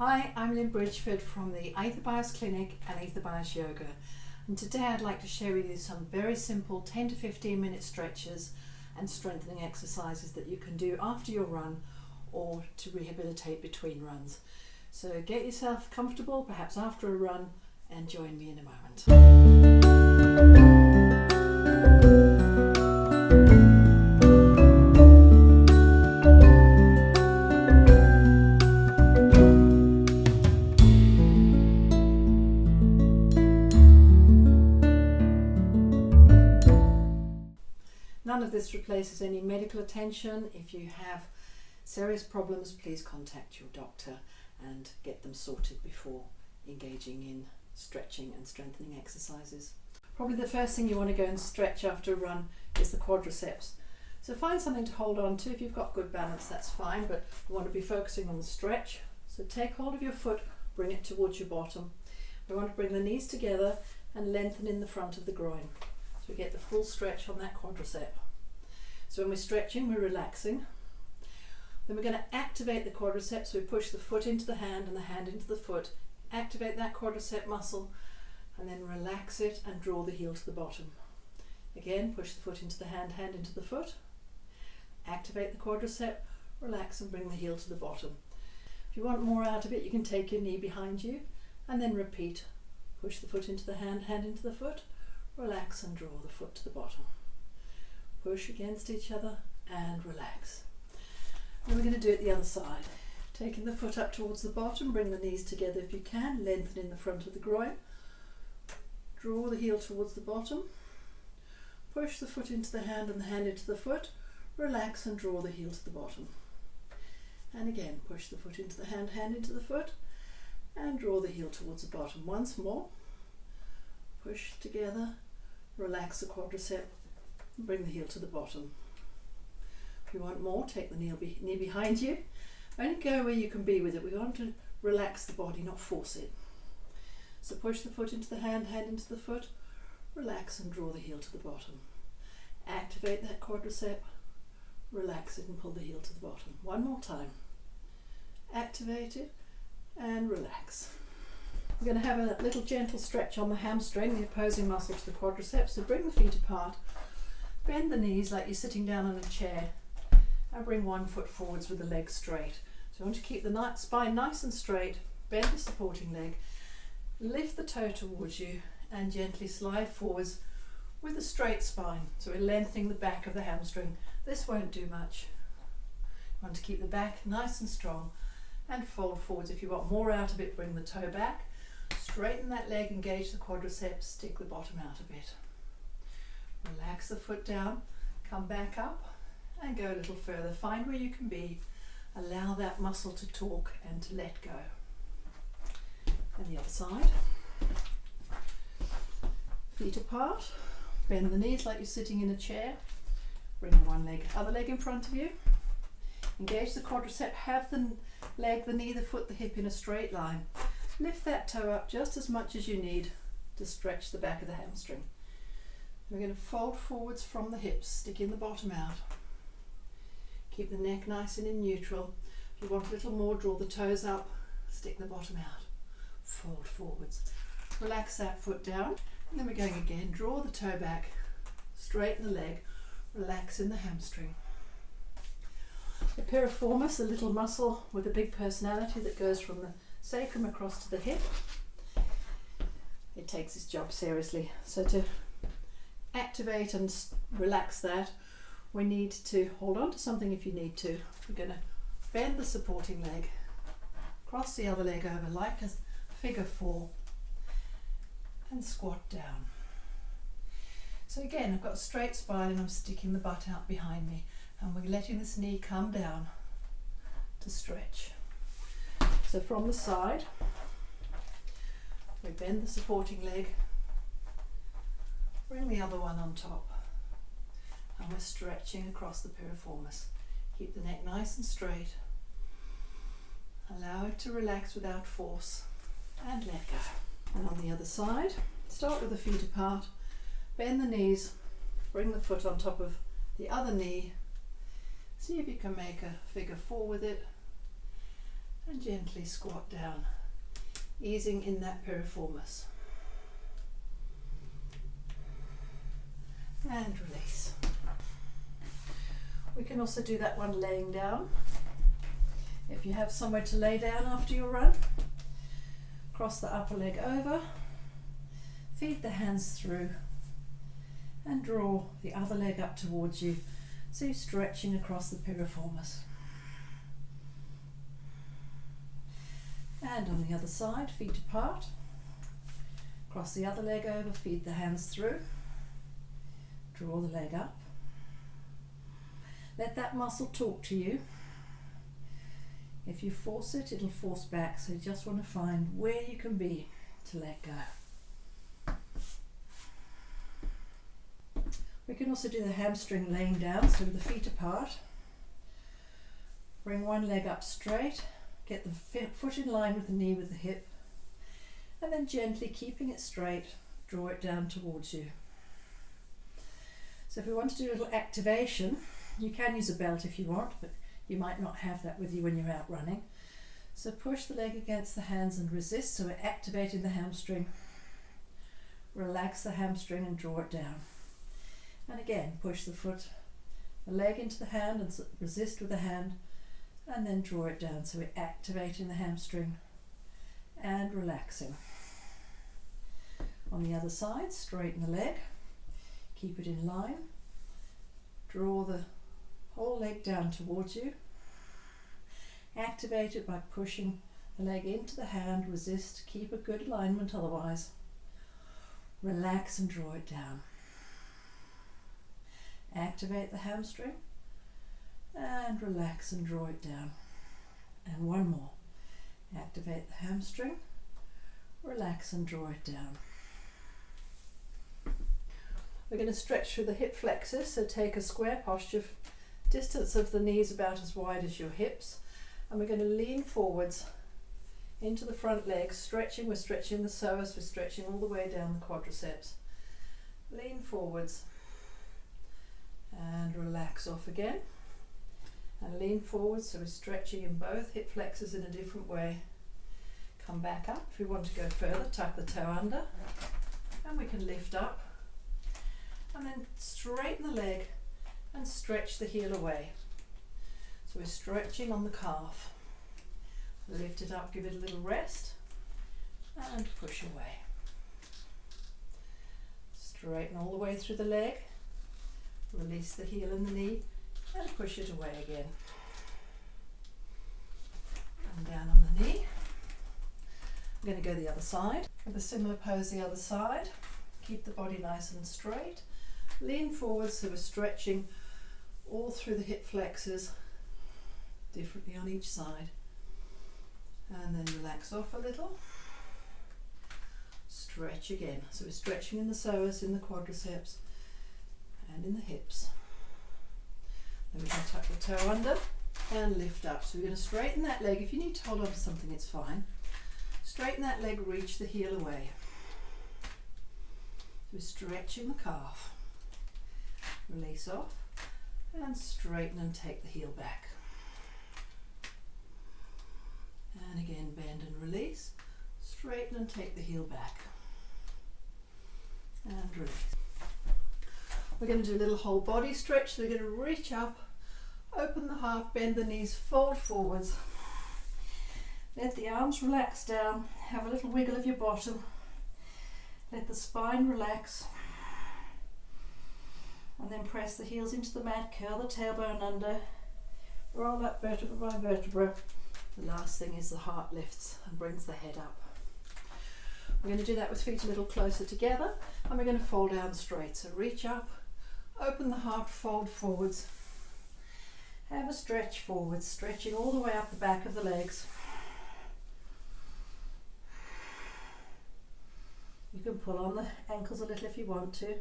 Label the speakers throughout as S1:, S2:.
S1: Hi, I'm Lynn Bridgeford from the Aether Bias Clinic and Aether Bias Yoga, and today I'd like to share with you some very simple 10 to 15 minute stretches and strengthening exercises that you can do after your run or to rehabilitate between runs. So get yourself comfortable, perhaps after a run, and join me in a moment. None of this replaces any medical attention. If you have serious problems, please contact your doctor and get them sorted before engaging in stretching and strengthening exercises. Probably the first thing you want to go and stretch after a run is the quadriceps. So find something to hold on to. If you've got good balance, that's fine, but you want to be focusing on the stretch. So take hold of your foot, bring it towards your bottom. We want to bring the knees together and lengthen in the front of the groin. So we get the full stretch on that quadricep. So when we're stretching, we're relaxing. Then we're going to activate the quadriceps. So we push the foot into the hand and the hand into the foot. Activate that quadricep muscle and then relax it and draw the heel to the bottom. Again, push the foot into the hand, hand into the foot. Activate the quadricep, relax and bring the heel to the bottom. If you want more out of it, you can take your knee behind you and then repeat. Push the foot into the hand, hand into the foot. Relax and draw the foot to the bottom. Push against each other and relax. And we're going to do it the other side. Taking the foot up towards the bottom, bring the knees together if you can, lengthen in the front of the groin. Draw the heel towards the bottom. Push the foot into the hand and the hand into the foot. Relax and draw the heel to the bottom. And again, push the foot into the hand, hand into the foot, and draw the heel towards the bottom. Once more. Push together, relax the quadricep, and bring the heel to the bottom. If you want more, take the knee behind you. Only go where you can be with it. We want to relax the body, not force it. So push the foot into the hand, hand into the foot, relax and draw the heel to the bottom. Activate that quadricep, relax it and pull the heel to the bottom. One more time. Activate it and relax. We're going to have a little gentle stretch on the hamstring, the opposing muscle to the quadriceps. So bring the feet apart, bend the knees like you're sitting down on a chair, and bring one foot forwards with the leg straight. So you want to keep the spine nice and straight, bend the supporting leg, lift the toe towards you, and gently slide forwards with a straight spine. So we're lengthening the back of the hamstring. This won't do much. You want to keep the back nice and strong and fold forwards. If you want more out of it, bring the toe back. Straighten that leg, engage the quadriceps, stick the bottom out a bit. Relax the foot down, come back up and go a little further. Find where you can be. Allow that muscle to talk and to let go. And the other side. Feet apart, bend the knees like you're sitting in a chair. Bring one leg, other leg in front of you. Engage the quadricep, have the leg, the knee, the foot, the hip in a straight line. Lift that toe up just as much as you need to stretch the back of the hamstring. We're going to fold forwards from the hips, sticking the bottom out. Keep the neck nice and in neutral. If you want a little more, draw the toes up, stick the bottom out. Fold forwards. Relax that foot down. And then we're going again. Draw the toe back, straighten the leg, relax in the hamstring. The piriformis, a little muscle with a big personality that goes from the sacrum across to the hip. It takes its job seriously. So to activate and relax that, we need to hold on to something if you need to. We're going to bend the supporting leg, cross the other leg over like a figure four, and squat down. So again, I've got a straight spine and I'm sticking the butt out behind me, and we're letting this knee come down to stretch. So from the side, we bend the supporting leg, bring the other one on top, and we're stretching across the piriformis. Keep the neck nice and straight. Allow it to relax without force and let go. And on the other side, start with the feet apart, bend the knees, bring the foot on top of the other knee. See if you can make a figure four with it. and gently squat down, easing in that piriformis. And release. We can also do that one laying down. If you have somewhere to lay down after your run, cross the upper leg over, feed the hands through, and draw the other leg up towards you, so you're stretching across the piriformis. And on the other side, feet apart, cross the other leg over, feed the hands through, draw the leg up. Let that muscle talk to you. If you force it, it'll force back, so you just want to find where you can be to let go. We can also do the hamstring laying down, so with the feet apart. Bring one leg up straight, get the foot in line with the knee with the hip, and then gently, keeping it straight, draw it down towards you. So if we want to do a little activation, you can use a belt if you want, but you might not have that with you when you're out running. So push the leg against the hands and resist, so we're activating the hamstring. Relax the hamstring and draw it down. And again, push the leg into the hand and resist with the hand, and then draw it down, so we're activating the hamstring and relaxing. On the other side, straighten the leg, keep it in line, draw the whole leg down towards you, activate it by pushing the leg into the hand, resist, keep a good alignment otherwise, relax and draw it down. Activate the hamstring and relax and draw it down. And one more. Activate the hamstring, relax and draw it down. We're going to stretch through the hip flexors, so take a square posture, distance of the knees about as wide as your hips, and we're going to lean forwards into the front legs, stretching. We're stretching the psoas, we're stretching all the way down the quadriceps. Lean forwards and relax off again, and lean forward, so we're stretching in both hip flexors in a different way. Come back up. If we want to go further, tuck the toe under, and we can lift up, and then straighten the leg and stretch the heel away. So we're stretching on the calf. Lift it up, give it a little rest, and push away. Straighten all the way through the leg, release the heel and the knee, and push it away again. And down on the knee. I'm going to go the other side. With a similar pose the other side. Keep the body nice and straight. Lean forward, so we're stretching all through the hip flexors, differently on each side. And then relax off a little. Stretch again. So we're stretching in the psoas, in the quadriceps, and in the hips. Then we can tuck the toe under and lift up. So we're going to straighten that leg. If you need to hold on to something, it's fine. Straighten that leg, reach the heel away. We're stretching the calf. Release off and straighten and take the heel back. And again, bend and release. Straighten and take the heel back. And release. We're going to do a little whole body stretch. So we're going to reach up, open the heart, bend the knees, fold forwards. Let the arms relax down. Have a little wiggle of your bottom. Let the spine relax. And then press the heels into the mat, curl the tailbone under, roll up vertebra by vertebra. The last thing is the heart lifts and brings the head up. We're going to do that with feet a little closer together, and we're going to fall down straight. So reach up, open the heart, fold forwards. Have a stretch forwards, stretching all the way up the back of the legs. You can pull on the ankles a little if you want to.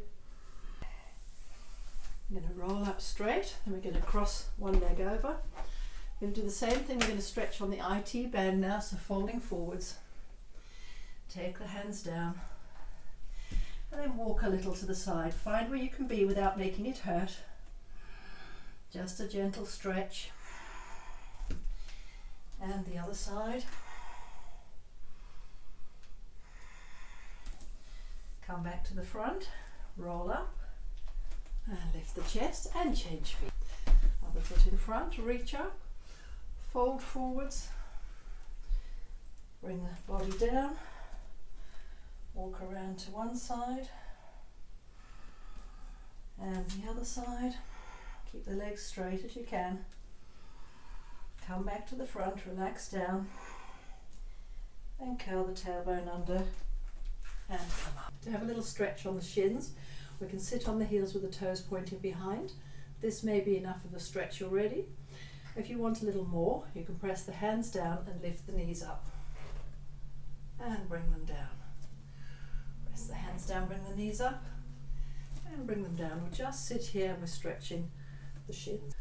S1: I'm going to roll up straight, then we're going to cross one leg over. We're going to do the same thing. We're going to stretch on the IT band now, so folding forwards. Take the hands down, and then walk a little to the side. Find where you can be without making it hurt. Just a gentle stretch. And the other side. Come back to the front, roll up and lift the chest and change feet. Other foot in front, reach up, fold forwards, bring the body down, walk around to one side and the other side. Keep the legs straight as you can. Come back to the front, relax down and curl the tailbone under and come up. To have a little stretch on the shins, we can sit on the heels with the toes pointing behind. This may be enough of a stretch already. If you want a little more, you can press the hands down and lift the knees up and bring them down. Press the hands down, bring the knees up and bring them down. We'll just sit here, we're stretching the shins.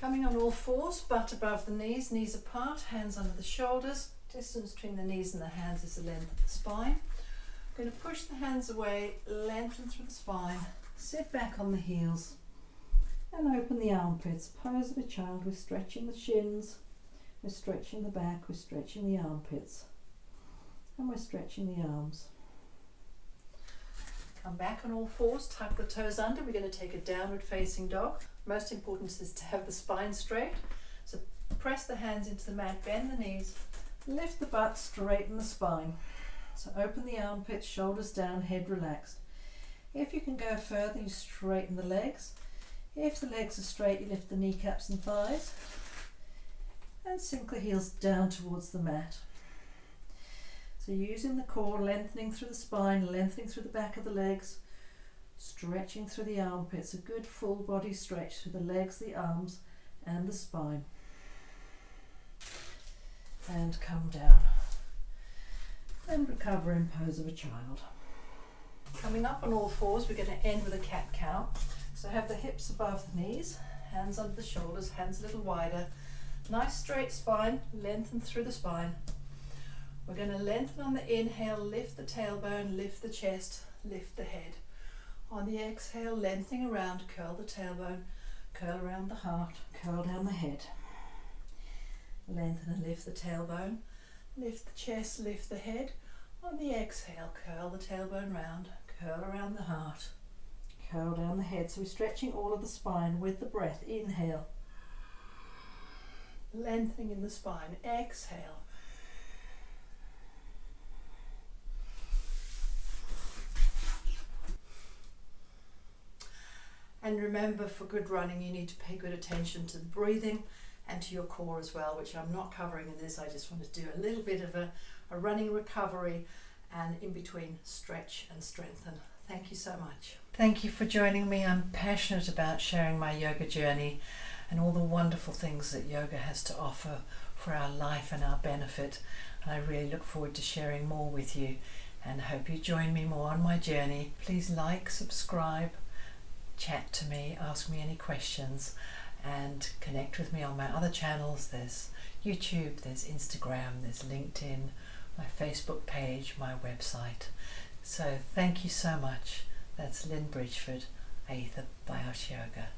S1: Coming on all fours, butt above the knees, knees apart, hands under the shoulders. Distance between the knees and the hands is the length of the spine. I'm going to push the hands away, lengthen through the spine, sit back on the heels and open the armpits. Pose of a child. We're stretching the shins, we're stretching the back, we're stretching the armpits and we're stretching the arms. Come back on all fours, tuck the toes under. We're going to take a downward facing dog. Most important is to have the spine straight. So press the hands into the mat, bend the knees, lift the butt, straighten the spine. So open the armpits, shoulders down, head relaxed. If you can go further, you straighten the legs. If the legs are straight, you lift the kneecaps and thighs and sink the heels down towards the mat. So using the core, lengthening through the spine, lengthening through the back of the legs, stretching through the armpits, a good full body stretch through the legs, the arms and the spine. And come down. And recover in pose of a child. Coming up on all fours, we're going to end with a cat cow. So have the hips above the knees, hands under the shoulders, hands a little wider. Nice straight spine, lengthen through the spine. We're going to lengthen on the inhale, lift the tailbone, lift the chest, lift the head. On the exhale, lengthening around, curl the tailbone, curl around the heart, curl down the head. Lengthen and lift the tailbone, lift the chest, lift the head. On the exhale, curl the tailbone round, curl around the heart, curl down the head. So we're stretching all of the spine with the breath. Inhale, lengthening in the spine. Exhale. And remember, for good running, you need to pay good attention to the breathing and to your core as well, which I'm not covering in this. I just want to do a little bit of a running recovery and in between stretch and strengthen. Thank you so much. Thank you for joining me. I'm passionate about sharing my yoga journey and all the wonderful things that yoga has to offer for our life and our benefit. And I really look forward to sharing more with you and hope you join me more on my journey. Please like, subscribe, chat to me, ask me any questions and connect with me on my other channels. There's YouTube, there's Instagram, there's LinkedIn, my Facebook page, my website. So thank you so much. That's Lynn Bridgford, Aether Biosh Yoga.